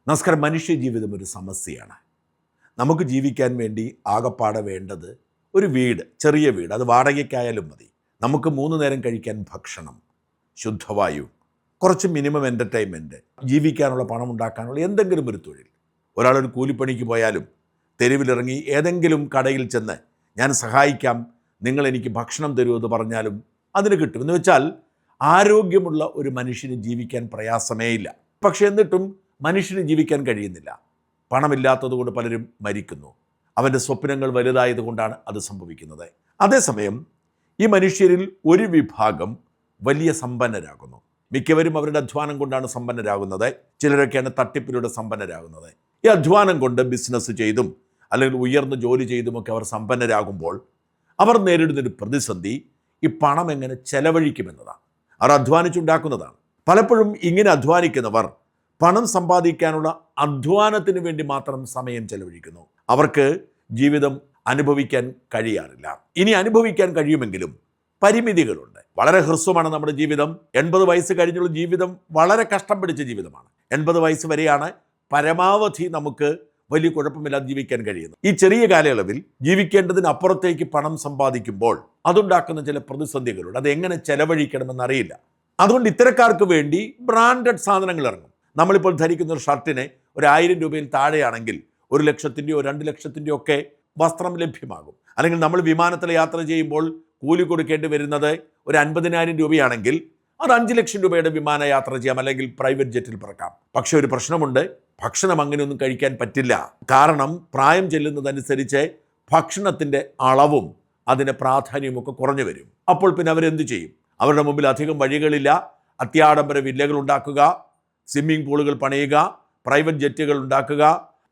നമസ്കാരം. മനുഷ്യ ജീവിതം ഒരു സമസ്യയാണ്. നമുക്ക് ജീവിക്കാൻ വേണ്ടി ആകപ്പാടെ വേണ്ടത് ഒരു വീട്, ചെറിയ വീട്, അത് വാടകയ്ക്കായാലും മതി. നമുക്ക് 3 നേരം കഴിക്കാൻ ഭക്ഷണം, ശുദ്ധവായു, കുറച്ച് മിനിമം എൻ്റർടൈൻമെൻറ്റ്, ജീവിക്കാനുള്ള പണം ഉണ്ടാക്കാനുള്ള എന്തെങ്കിലും ഒരു തൊഴിൽ. ഒരാളൊരു കൂലിപ്പണിക്ക് പോയാലും തെരുവിലിറങ്ങി ഏതെങ്കിലും കടയിൽ ചെന്ന് ഞാൻ സഹായിക്കാം, നിങ്ങൾ എനിക്ക് ഭക്ഷണം തരൂ എന്ന് പറഞ്ഞാലും അതിന് കിട്ടും. എന്ന് വെച്ചാൽ ആരോഗ്യമുള്ള ഒരു മനുഷ്യന് ജീവിക്കാൻ പ്രയാസമേ ഇല്ല. പക്ഷെ എന്നിട്ടും മനുഷ്യന് ജീവിക്കാൻ കഴിയുന്നില്ല. പണമില്ലാത്തതുകൊണ്ട് പലരും മരിക്കുന്നു. അവൻ്റെ സ്വപ്നങ്ങൾ വലുതായതുകൊണ്ടാണ് അത് സംഭവിക്കുന്നത്. അതേസമയം ഈ മനുഷ്യരിൽ ഒരു വിഭാഗം വലിയ സമ്പന്നരാകുന്നു. മിക്കവരും അവരുടെ അധ്വാനം കൊണ്ടാണ് സമ്പന്നരാകുന്നത്. ചിലരൊക്കെയാണ് തട്ടിപ്പിലൂടെ സമ്പന്നരാകുന്നത്. ഈ അധ്വാനം കൊണ്ട് ബിസിനസ് ചെയ്തും അല്ലെങ്കിൽ ഉയർന്ന ജോലി ചെയ്തുമൊക്കെ അവർ സമ്പന്നരാകുമ്പോൾ അവർ നേരിടുന്നൊരു പ്രതിസന്ധി ഈ പണം എങ്ങനെ ചെലവഴിക്കുമെന്നതാണ്. അവർ അധ്വാനിച്ചുണ്ടാക്കുന്നതാണ്. പലപ്പോഴും ഇങ്ങനെ അധ്വാനിക്കുന്നവർ പണം സമ്പാദിക്കാനുള്ള അധ്വാനത്തിന് വേണ്ടി മാത്രം സമയം ചെലവഴിക്കുന്നു. അവർക്ക് ജീവിതം അനുഭവിക്കാൻ കഴിയാറില്ല. ഇനി അനുഭവിക്കാൻ കഴിയുമെങ്കിലും പരിമിതികളുണ്ട്. വളരെ ഹ്രസ്വമാണ് നമ്മുടെ ജീവിതം. 80 വയസ്സ് കഴിഞ്ഞുള്ള ജീവിതം വളരെ കഷ്ടം പിടിച്ച ജീവിതമാണ്. 80 വയസ്സ് വരെയാണ് പരമാവധി നമുക്ക് വലിയ കുഴപ്പമില്ലാതെ ജീവിക്കാൻ കഴിയുന്നത്. ഈ ചെറിയ കാലയളവിൽ ജീവിക്കേണ്ടതിനപ്പുറത്തേക്ക് പണം സമ്പാദിക്കുമ്പോൾ അതുണ്ടാക്കുന്ന ചില പ്രതിസന്ധികളുണ്ട്. അതെങ്ങനെ ചെലവഴിക്കണമെന്നറിയില്ല. അതുകൊണ്ട് ഇത്തരക്കാർക്ക് വേണ്ടി ബ്രാൻഡഡ് സാധനങ്ങൾ ഇറങ്ങും. നമ്മളിപ്പോൾ ധരിക്കുന്ന ഒരു ഷർട്ടിന് 1000 രൂപയിൽ താഴെയാണെങ്കിൽ 1 ലക്ഷത്തിൻ്റെയോ 2 ലക്ഷത്തിൻ്റെയോ ഒക്കെ വസ്ത്രം ലഭ്യമാകും. അല്ലെങ്കിൽ നമ്മൾ വിമാനത്തിൽ യാത്ര ചെയ്യുമ്പോൾ കൂലി കൊടുക്കേണ്ടി വരുന്നത് 50,000 രൂപയാണെങ്കിൽ അത് 5 ലക്ഷം രൂപയുടെ വിമാന യാത്ര ചെയ്യാം, അല്ലെങ്കിൽ പ്രൈവറ്റ് ജെറ്റിൽ പറക്കാം. പക്ഷെ ഒരു പ്രശ്നമുണ്ട്, ഭക്ഷണം അങ്ങനെയൊന്നും കഴിക്കാൻ പറ്റില്ല. കാരണം പ്രായം ചെല്ലുന്നതനുസരിച്ച് ഭക്ഷണത്തിൻ്റെ അളവും അതിൻ്റെ പ്രാധാന്യവുമൊക്കെ കുറഞ്ഞു വരും. അപ്പോൾ പിന്നെ അവരെന്ത് ചെയ്യും? അവരുടെ മുമ്പിൽ അധികം വഴികളില്ല. അത്യാഡംബര വില്ലകൾ ഉണ്ടാക്കുക, സ്വിമ്മിംഗ് പൂളുകൾ പണിയുക, പ്രൈവറ്റ് ജെറ്റുകൾ ഉണ്ടാക്കുക,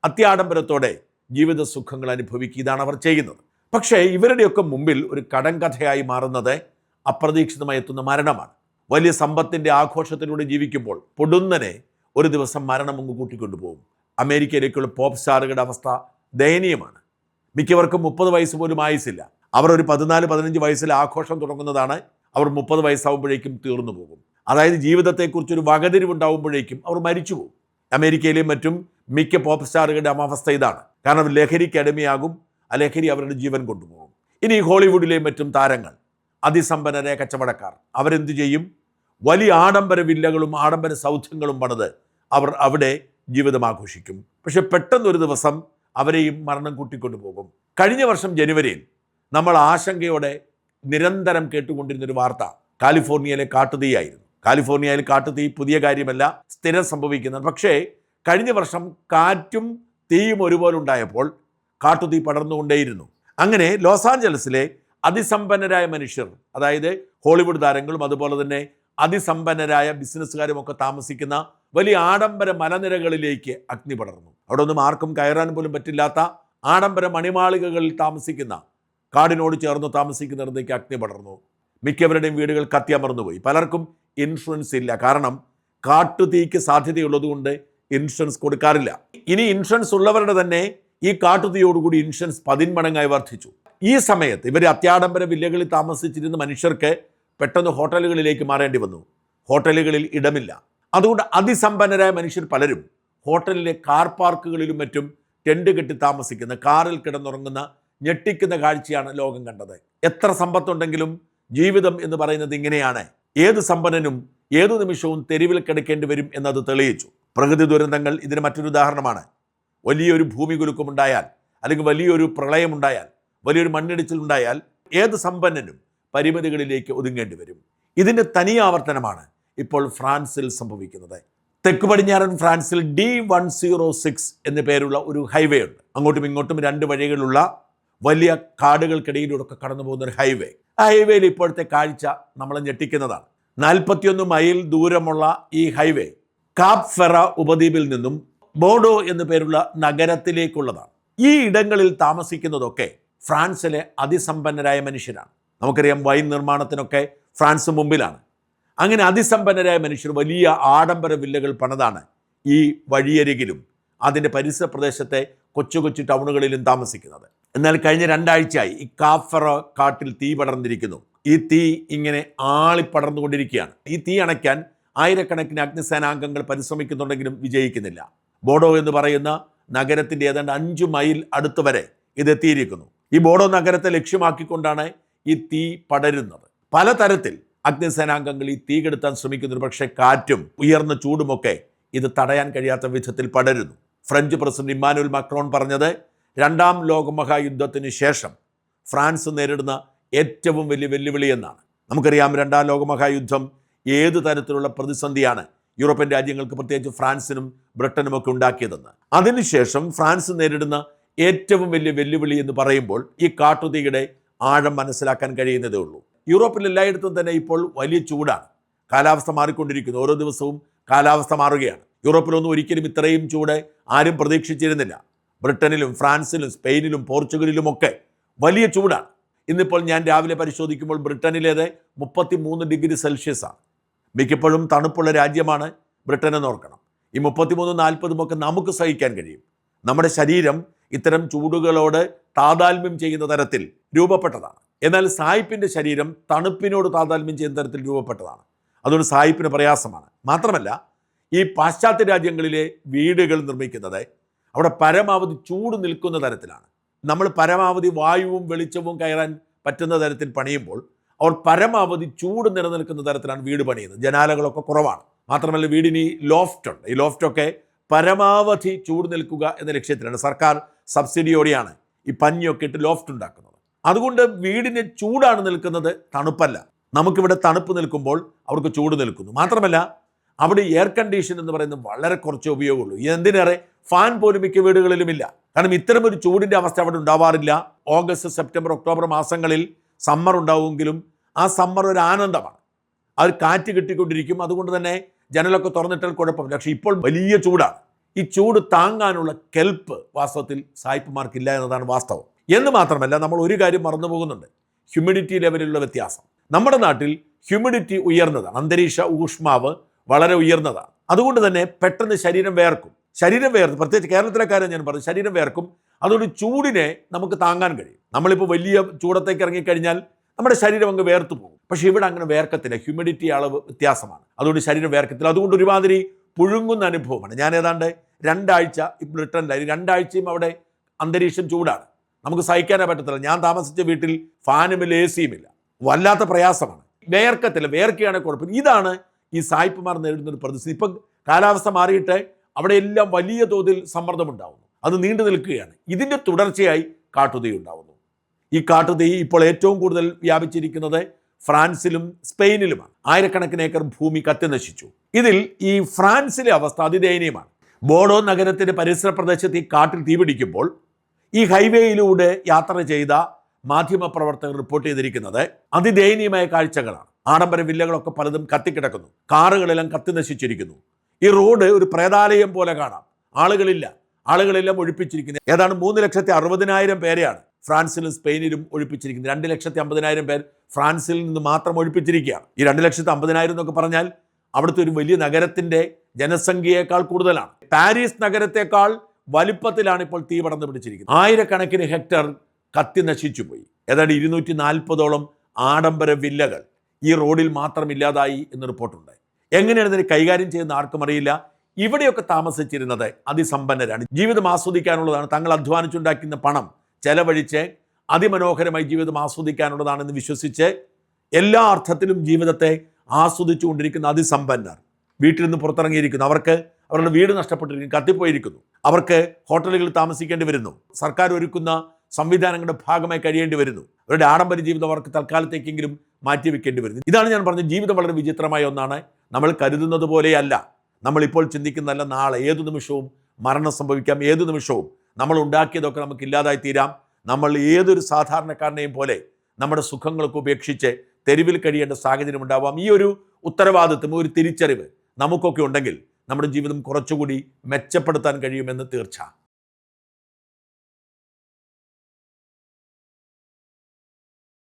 അത്യാഡംബരത്തോടെ ജീവിത സുഖങ്ങൾ അനുഭവിക്കുക. ഇതാണ് അവർ ചെയ്യുന്നത്. പക്ഷേ ഇവരുടെയൊക്കെ മുമ്പിൽ ഒരു കടങ്കഥയായി മാറുന്നത് അപ്രതീക്ഷിതമായി എത്തുന്ന മരണമാണ്. വലിയ സമ്പത്തിൻ്റെ ആഘോഷത്തിലൂടെ ജീവിക്കുമ്പോൾ പൊടുന്നനെ ഒരു ദിവസം മരണം അങ്ങ് കൂട്ടിക്കൊണ്ടുപോകും. അമേരിക്കയിലേക്കുള്ള പോപ്പ് സ്റ്റാറുകളുടെ അവസ്ഥ ദയനീയമാണ്. മിക്കവർക്കും 30 വയസ്സ് പോലും ആയുസില്ല. അവർ ഒരു 14-15 വയസ്സിൽ ആഘോഷം തുടങ്ങുന്നതാണ്. അവർ 30 വയസ്സാവുമ്പോഴേക്കും തീർന്നു പോകും. അതായത് ജീവിതത്തെക്കുറിച്ചൊരു വകതിരിവുണ്ടാവുമ്പോഴേക്കും അവർ മരിച്ചു പോകും. അമേരിക്കയിലെയും മറ്റും മിക്ക പോപ്പ് സ്റ്റാറുകളുടെ അവസ്ഥ ഇതാണ്. കാരണം ലഹരിക്ക് അടിമയാകും, ആ ലഹരി അവരുടെ ജീവൻ കൊണ്ടുപോകും. ഇനി ഹോളിവുഡിലെയും മറ്റും താരങ്ങൾ, അതിസമ്പന്നരായ കച്ചവടക്കാർ, അവരെന്ത് ചെയ്യും? വലിയ ആഡംബര വില്ലകളും ആഡംബര സൗധങ്ങളും പണിത് അവർ അവിടെ ജീവിതം ആഘോഷിക്കും. പക്ഷെ പെട്ടെന്നൊരു ദിവസം അവരെയും മരണം കൂട്ടിക്കൊണ്ടുപോകും. കഴിഞ്ഞ വർഷം ജനുവരിയിൽ നമ്മൾ ആശങ്കയോടെ നിരന്തരം കേട്ടുകൊണ്ടിരുന്നൊരു വാർത്ത കാലിഫോർണിയയിലെ കാട്ടുതീയായിരുന്നു. കാലിഫോർണിയയിൽ കാട്ടുതീ പുതിയ കാര്യമല്ല, സ്ഥിരം സംഭവിക്കുന്നത്. പക്ഷേ കഴിഞ്ഞ വർഷം കാറ്റും തീയും ഒരുപോലെ ഉണ്ടായപ്പോൾ കാട്ടുതീ പടർന്നുകൊണ്ടേയിരുന്നു. അങ്ങനെ ലോസ് ആഞ്ചലസിലെ അതിസമ്പന്നരായ മനുഷ്യർ, അതായത് ഹോളിവുഡ് താരങ്ങളും അതുപോലെ തന്നെ അതിസമ്പന്നരായ ബിസിനസ്സുകാരും ഒക്കെ താമസിക്കുന്ന വലിയ ആഡംബര മലനിരകളിലേക്ക് അഗ്നി പടർന്നു. അവിടെ ഒന്നും ആർക്കും കയറാൻ പോലും പറ്റില്ലാത്ത ആഡംബര മണിമാളികകളിൽ താമസിക്കുന്ന, കാടിനോട് ചേർന്ന് താമസിക്കുന്നിടത്തേക്ക് അഗ്നി പടർന്നു. മിക്കവരുടെയും വീടുകൾ കത്തിയമർന്നുപോയി. പലർക്കും ഇൻഷുറൻസ് ഇല്ല. കാരണം കാട്ടുതീക്ക് സാധ്യതയുള്ളതുകൊണ്ട് ഇൻഷുറൻസ് കൊടുക്കാറില്ല. ഇനി ഇൻഷുറൻസ് ഉള്ളവരുടെ തന്നെ ഈ കാട്ടുതീയോടുകൂടി ഇൻഷുറൻസ് 10 മടങ്ങായി വർദ്ധിച്ചു. ഈ സമയത്ത് ഇവർ അത്യാഡംബര വില്ലകളിൽ താമസിച്ചിരുന്ന മനുഷ്യർക്ക് പെട്ടെന്ന് ഹോട്ടലുകളിലേക്ക് മാറേണ്ടി വന്നു. ഹോട്ടലുകളിൽ ഇടമില്ല. അതുകൊണ്ട് അതിസമ്പന്നരായ മനുഷ്യർ പലരും ഹോട്ടലിലെ കാർ പാർക്കുകളിലും മറ്റും ടെൻറ്റ് കെട്ടി താമസിക്കുന്ന, കാറിൽ കിടന്നുറങ്ങുന്ന ഞെട്ടിക്കുന്ന കാഴ്ചയാണ് ലോകം കണ്ടത്. എത്ര സമ്പത്തുണ്ടെങ്കിലും ജീവിതം എന്ന് പറയുന്നത് ഇങ്ങനെയാണ്. ഏത് സമ്പന്നനും ഏതു നിമിഷവും തെരുവിൽ കിടക്കേണ്ടി വരും എന്നത് തെളിയിച്ചു. പ്രകൃതി ദുരന്തങ്ങൾ ഇതിന് മറ്റൊരു ഉദാഹരണമാണ്. വലിയൊരു ഭൂമികുലുക്കമുണ്ടായാൽ, അല്ലെങ്കിൽ വലിയൊരു പ്രളയമുണ്ടായാൽ, വലിയൊരു മണ്ണിടിച്ചിലുണ്ടായാൽ ഏത് സമ്പന്നനും പരിമിതികളിലേക്ക് ഒതുങ്ങേണ്ടി വരും. ഇതിൻ്റെ തനിയാവർത്തനമാണ് ഇപ്പോൾ ഫ്രാൻസിൽ സംഭവിക്കുന്നത്. തെക്ക് പടിഞ്ഞാറൻ ഫ്രാൻസിൽ D106 എന്ന പേരുള്ള ഒരു ഹൈവേ ഉണ്ട്. അങ്ങോട്ടും ഇങ്ങോട്ടും 2 വഴികളുള്ള വലിയ കാടുകൾക്കിടയിലൂടെ കടന്നു പോകുന്ന ഒരു ഹൈവേ. ആ ഹൈവേയിൽ ഇപ്പോഴത്തെ കാഴ്ച നമ്മളെ ഞെട്ടിക്കുന്നതാണ്. 41 മൈൽ ദൂരമുള്ള ഈ ഹൈവേ കാപ് ഫെറ ഉപദ്വീപിൽ നിന്നും ബോർഡോ എന്നു പേരുള്ള നഗരത്തിലേക്കുള്ളതാണ്. ഈ ഇടങ്ങളിൽ താമസിക്കുന്നതൊക്കെ ഫ്രാൻസിലെ അതിസമ്പന്നരായ മനുഷ്യരാണ്. നമുക്കറിയാം, വൈൻ നിർമ്മാണത്തിനൊക്കെ ഫ്രാൻസ് മുമ്പിലാണ്. അങ്ങനെ അതിസമ്പന്നരായ മനുഷ്യർ വലിയ ആഡംബര വില്ലകൾ പണിതാണ് ഈ വഴിയരികിലും അതിൻ്റെ പരിസര പ്രദേശത്തെ കൊച്ചു കൊച്ചു ടൗണുകളിലും താമസിക്കുന്നത്. എന്നാൽ കഴിഞ്ഞ 2 ആഴ്ചയായി ഈ കാപ് ഫെറ കാട്ടിൽ തീ പടർന്നിരിക്കുന്നു. ഈ തീ ഇങ്ങനെ ആളിപ്പടർന്നുകൊണ്ടിരിക്കുകയാണ്. ഈ തീ അണയ്ക്കാൻ ആയിരക്കണക്കിന് അഗ്നിസേനാംഗങ്ങൾ പരിശ്രമിക്കുന്നുണ്ടെങ്കിലും വിജയിക്കുന്നില്ല. ബോഡോ എന്ന് പറയുന്ന നഗരത്തിൻ്റെ ഏതാണ്ട് 5 മൈൽ അടുത്ത് വരെ ഇതെത്തിയിരിക്കുന്നു. ഈ ബോഡോ നഗരത്തെ ലക്ഷ്യമാക്കിക്കൊണ്ടാണ് ഈ തീ പടരുന്നത്. പലതരത്തിൽ അഗ്നിസേനാംഗങ്ങൾ ഈ തീ കെടുത്താൻ ശ്രമിക്കുന്നു. പക്ഷേ കാറ്റും ഉയർന്ന ചൂടുമൊക്കെ ഇത് തടയാൻ കഴിയാത്ത വിധത്തിൽ പടരുന്നു. ഫ്രഞ്ച് പ്രസിഡന്റ് ഇമ്മാനുവൽ മാക്രോൺ പറഞ്ഞത് 2ാം ലോകമഹായുദ്ധത്തിന് ശേഷം ഫ്രാൻസ് നേരിടുന്ന ഏറ്റവും വലിയ വെല്ലുവിളി എന്നാണ്. നമുക്കറിയാം 2ാം ലോകമഹായുദ്ധം ഏത് തരത്തിലുള്ള പ്രതിസന്ധിയാണ് യൂറോപ്യൻ രാജ്യങ്ങൾക്ക്, പ്രത്യേകിച്ച് ഫ്രാൻസിനും ബ്രിട്ടനുമൊക്കെ ഉണ്ടാക്കിയതെന്ന്. അതിനുശേഷം ഫ്രാൻസ് നേരിടുന്ന ഏറ്റവും വലിയ വെല്ലുവിളി എന്ന് പറയുമ്പോൾ ഈ കാട്ടുതീയുടെ ആഴം മനസ്സിലാക്കാൻ കഴിയുന്നതേ ഉള്ളൂ. യൂറോപ്പിൽ എല്ലായിടത്തും തന്നെ ഇപ്പോൾ വലിയ ചൂടാണ്. കാലാവസ്ഥ മാറിക്കൊണ്ടിരിക്കുന്നു. ഓരോ ദിവസവും കാലാവസ്ഥ മാറുകയാണ്. യൂറോപ്പിലൊന്നും ഒരിക്കലും ഇത്രയും ചൂട് ആരും പ്രതീക്ഷിച്ചിരുന്നില്ല. ബ്രിട്ടനിലും ഫ്രാൻസിലും സ്പെയിനിലും പോർച്ചുഗലിലുമൊക്കെ വലിയ ചൂടാണ്. ഇന്നിപ്പോൾ ഞാൻ രാവിലെ പരിശോധിക്കുമ്പോൾ ബ്രിട്ടനിലേത് 33 ഡിഗ്രി സെൽഷ്യസാണ്. മിക്കപ്പോഴും തണുപ്പുള്ള രാജ്യമാണ് ബ്രിട്ടൻ എന്ന് ഓർക്കണം. ഈ 33-40 ഒക്കെ നമുക്ക് സഹിക്കാൻ കഴിയും. നമ്മുടെ ശരീരം ഇത്തരം ചൂടുകളോട് താതാത്മ്യം ചെയ്യുന്ന തരത്തിൽ രൂപപ്പെട്ടതാണ്. എന്നാൽ സായിപ്പിൻ്റെ ശരീരം തണുപ്പിനോട് താതാത്മ്യം ചെയ്യുന്ന തരത്തിൽ രൂപപ്പെട്ടതാണ്. അതുകൊണ്ട് സായിപ്പിന് പ്രയാസമാണ്. മാത്രമല്ല, ഈ പാശ്ചാത്യ രാജ്യങ്ങളിലെ വീടുകൾ നിർമ്മിക്കുന്നത് അവിടെ പരമാവധി ചൂട് നിൽക്കുന്ന തരത്തിലാണ്. നമ്മൾ പരമാവധി വായുവും വെളിച്ചവും കയറാൻ പറ്റുന്ന തരത്തിൽ പണിയുമ്പോൾ അവർ പരമാവധി ചൂട് നിലനിൽക്കുന്ന തരത്തിലാണ് വീട് പണിയുന്നത്. ജനാലകളൊക്കെ കുറവാണ്. മാത്രമല്ല, വീടിന് ഈ ലോഫ്റ്റ് ഉണ്ട്. ഈ ലോഫ്റ്റൊക്കെ പരമാവധി ചൂട് നിൽക്കുക എന്ന ലക്ഷ്യത്തിലാണ്. സർക്കാർ സബ്സിഡിയോടെയാണ് ഈ പഞ്ഞിയൊക്കെ ഇട്ട് ലോഫ്റ്റ് ഉണ്ടാക്കുന്നത്. അതുകൊണ്ട് വീടിന് ചൂടാണ് നിൽക്കുന്നത്, തണുപ്പല്ല. നമുക്കിവിടെ തണുപ്പ് നിൽക്കുമ്പോൾ അവർക്ക് ചൂട് നിൽക്കുന്നു. മാത്രമല്ല, അവിടെ എയർ കണ്ടീഷൻ എന്ന് പറയുന്നത് വളരെ കുറച്ച് ഉപയോഗമുള്ളൂ. എന്തിനേറെ ഫാൻ പോലും മിക്ക വീടുകളിലുമില്ല. കാരണം ഇത്തരമൊരു ചൂടിൻ്റെ അവസ്ഥ അവിടെ ഉണ്ടാവാറില്ല. ഓഗസ്റ്റ്, സെപ്റ്റംബർ, ഒക്ടോബർ മാസങ്ങളിൽ സമ്മർ ഉണ്ടാവുമെങ്കിലും ആ സമ്മർ ഒരു ആനന്ദമാണ്. അത് കാറ്റ് കിട്ടിക്കൊണ്ടിരിക്കും. അതുകൊണ്ട് തന്നെ ജനലൊക്കെ തുറന്നിട്ടാൽ കുഴപ്പമില്ല. പക്ഷേ ഇപ്പോൾ വലിയ ചൂടാണ്. ഈ ചൂട് താങ്ങാനുള്ള കെൽപ്പ് വാസ്തവത്തിൽ സായിപ്പുമാർക്കില്ല എന്നതാണ് വാസ്തവം. എന്ന് മാത്രമല്ല, നമ്മൾ ഒരു കാര്യം മറന്നു പോകുന്നുണ്ട്: ഹ്യൂമിഡിറ്റി ലെവലിലുള്ള വ്യത്യാസം. നമ്മുടെ നാട്ടിൽ ഹ്യൂമിഡിറ്റി ഉയർന്നതാണ്. അന്തരീക്ഷ ഊഷ്മാവ് വളരെ ഉയർന്നതാണ്. അതുകൊണ്ട് തന്നെ പെട്ടെന്ന് ശരീരം വേർക്കും. പ്രത്യേകിച്ച് കേരളത്തിലെ കാര്യം ഞാൻ പറഞ്ഞു, ശരീരം വേർക്കും. അതുകൊണ്ട് ചൂടിനെ നമുക്ക് താങ്ങാൻ കഴിയും. നമ്മളിപ്പോൾ വലിയ ചൂടത്തേക്ക് ഇറങ്ങിക്കഴിഞ്ഞാൽ നമ്മുടെ ശരീരം അങ്ങ് വേർത്തു പോകും. പക്ഷേ ഇവിടെ അങ്ങനെ വേർക്കത്തില്ല. ഹ്യൂമിഡിറ്റി അളവ് വ്യത്യാസമാണ്. അതുകൊണ്ട് ശരീരം വേർക്കത്തില്ല. അതുകൊണ്ട് ഒരുമാതിരി പുഴുങ്ങുന്ന അനുഭവമാണ്. ഞാൻ ഏതാണ്ട് 2 ആഴ്ച ബ്രിട്ടനിലായി. 2 ആഴ്ചയും അവിടെ അന്തരീക്ഷം ചൂടാണ്. നമുക്ക് സഹിക്കാനേ പറ്റത്തില്ല. ഞാൻ താമസിച്ച വീട്ടിൽ ഫാനുമില്ല, AC യുമില്ല. വല്ലാത്ത പ്രയാസമാണ്. വേർക്കത്തില്ല. വേർക്കുകയാണെങ്കിൽ കുഴപ്പമില്ല. ഇതാണ് ഈ സായിപ്പുമാർ നേരിടുന്ന ഒരു പ്രതിസന്ധി. ഇപ്പം കാലാവസ്ഥ മാറിയിട്ട് അവിടെ എല്ലാം വലിയ തോതിൽ സമ്മർദ്ദമുണ്ടാവുന്നു. അത് നീണ്ടു നിൽക്കുകയാണ്. ഇതിൻ്റെ തുടർച്ചയായി കാട്ടുതീ ഉണ്ടാവുന്നു. ഈ കാട്ടുതീ ഇപ്പോൾ ഏറ്റവും കൂടുതൽ വ്യാപിച്ചിരിക്കുന്നത് ഫ്രാൻസിലും സ്പെയിനിലുമാണ്. ആയിരക്കണക്കിന് ഏക്കർ ഭൂമി കത്തി നശിച്ചു. ഇതിൽ ഈ ഫ്രാൻസിലെ അവസ്ഥ അതിദയനീയമാണ്. ബോഡോ നഗരത്തിൻ്റെ പരിസര പ്രദേശത്ത് ഈ കാട്ടിൽ തീപിടിക്കുമ്പോൾ ഈ ഹൈവേയിലൂടെ യാത്ര ചെയ്ത മാധ്യമപ്രവർത്തകർ റിപ്പോർട്ട് ചെയ്തിരിക്കുന്നത് അതിദയനീയമായ കാഴ്ചകളാണ്. ആഡംബര വില്ലകളൊക്കെ പലതും കത്തിക്കിടക്കുന്നു. കാറുകളെല്ലാം കത്തി നശിച്ചിരിക്കുന്നു. ഈ റോഡ് ഒരു പ്രേതാലയം പോലെ കാണാം. ആളുകളെല്ലാം ഒഴിപ്പിച്ചിരിക്കുന്നത്. ഏതാണ്ട് 3,60,000 പേരെയാണ് ഫ്രാൻസിലും സ്പെയിനിലും ഒഴിപ്പിച്ചിരിക്കുന്നത്. 2,50,000 പേർ ഫ്രാൻസിൽ നിന്ന് മാത്രം ഒഴിപ്പിച്ചിരിക്കുകയാണ്. ഈ 2,50,000 എന്നൊക്കെ പറഞ്ഞാൽ അവിടുത്തെ ഒരു വലിയ നഗരത്തിൻ്റെ ജനസംഖ്യയേക്കാൾ കൂടുതലാണ്. പാരീസ് നഗരത്തെക്കാൾ വലിപ്പത്തിലാണ് ഇപ്പോൾ തീ പടർന്നു പിടിച്ചിരിക്കുന്നത്. ആയിരക്കണക്കിന് ഹെക്ടർ കത്തി നശിച്ചു പോയി. ഏതാണ്ട് 240ഓളം ആഡംബര വില്ലകൾ ഈ റോഡിൽ മാത്രം ഇല്ലാതായി എന്ന് റിപ്പോർട്ടുണ്ട്. എങ്ങനെയാണ് ഇതിനെ കൈകാര്യം ചെയ്യുന്ന ആർക്കും അറിയില്ല. ഇവിടെയൊക്കെ താമസിച്ചിരുന്നത് അതിസമ്പന്നരാണ്. ജീവിതം ആസ്വദിക്കാനുള്ളതാണ്. തങ്ങൾ അധ്വാനിച്ചുണ്ടാക്കുന്ന പണം ചെലവഴിച്ച് അതിമനോഹരമായി ജീവിതം ആസ്വദിക്കാനുള്ളതാണെന്ന് വിശ്വസിച്ച് എല്ലാ അർത്ഥത്തിലും ജീവിതത്തെ ആസ്വദിച്ചുകൊണ്ടിരിക്കുന്ന അതിസമ്പന്നർ വീട്ടിൽ നിന്ന് പുറത്തിറങ്ങിയിരിക്കുന്നു. അവർക്ക് അവരുടെ വീട് നഷ്ടപ്പെട്ടിരിക്കുന്നു, കത്തിപ്പോയിരിക്കുന്നു. അവർക്ക് ഹോട്ടലുകളിൽ താമസിക്കേണ്ടി വരുന്നു. സർക്കാർ ഒരുക്കുന്ന സംവിധാനങ്ങളുടെ ഭാഗമായി കഴിയേണ്ടി വരുന്നു. അവരുടെ ആഡംബര ജീവിതം അവർക്ക് തൽക്കാലത്തേക്കെങ്കിലും മാറ്റിവെക്കേണ്ടി വരുന്നു. ഇതാണ് ഞാൻ പറഞ്ഞത്, ജീവിതം വളരെ വിചിത്രമായ ഒന്നാണ്. നമ്മൾ കരുതുന്നത് പോലെയല്ല. നമ്മളിപ്പോൾ ചിന്തിക്കുന്നതല്ല. നാളെ ഏതു നിമിഷവും മരണം സംഭവിക്കാം. ഏതു നിമിഷവും നമ്മൾ ഉണ്ടാക്കിയതൊക്കെ നമുക്ക് ഇല്ലാതായി തീരാം. നമ്മൾ ഏതൊരു സാധാരണക്കാരനെയും പോലെ നമ്മുടെ സുഖങ്ങളൊക്കെ ഉപേക്ഷിച്ച് തെരുവിൽ കഴിയേണ്ട സാഹചര്യം ഉണ്ടാവാം. ഈ ഒരു ഉത്തരവാദിത്വം, ഒരു തിരിച്ചറിവ് നമുക്കൊക്കെ ഉണ്ടെങ്കിൽ നമ്മുടെ ജീവിതം കുറച്ചുകൂടി മെച്ചപ്പെടുത്താൻ കഴിയുമെന്ന് തീർച്ച.